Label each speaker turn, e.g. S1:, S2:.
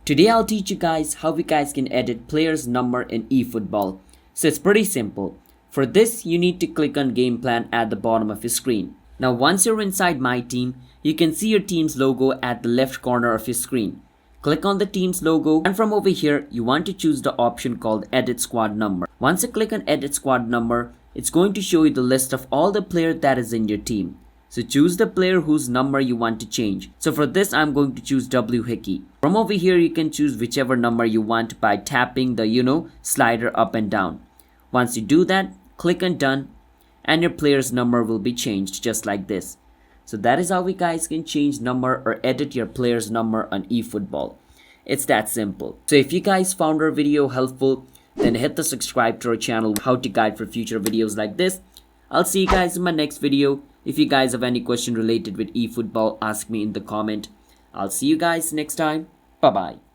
S1: Today I'll teach you guys how you guys can edit players' number in eFootball. So it's pretty simple. For this, you need to click on game plan at the bottom of your screen. Now once you're inside my team, you can see your team's logo at the left corner of your screen. Click on the team's logo, and from over here you want to choose the option called edit squad number. Once you click on edit squad number, it's going to show you the list of all the players that is in your team. So choose the player whose number you want to change. So for this, I'm going to choose W Hickey. From over here, you can choose whichever number you want by tapping the slider up and down. Once you do that, click on done, and your player's number will be changed just like this. So that is how we guys can change number or edit your player's number on eFootball. It's that simple. So if you guys found our video helpful, then hit the subscribe to our channel, how to guide for future videos like this. I'll see you guys in my next video. If you guys have any question related with eFootball, ask me in the comment. I'll see you guys next time. Bye bye.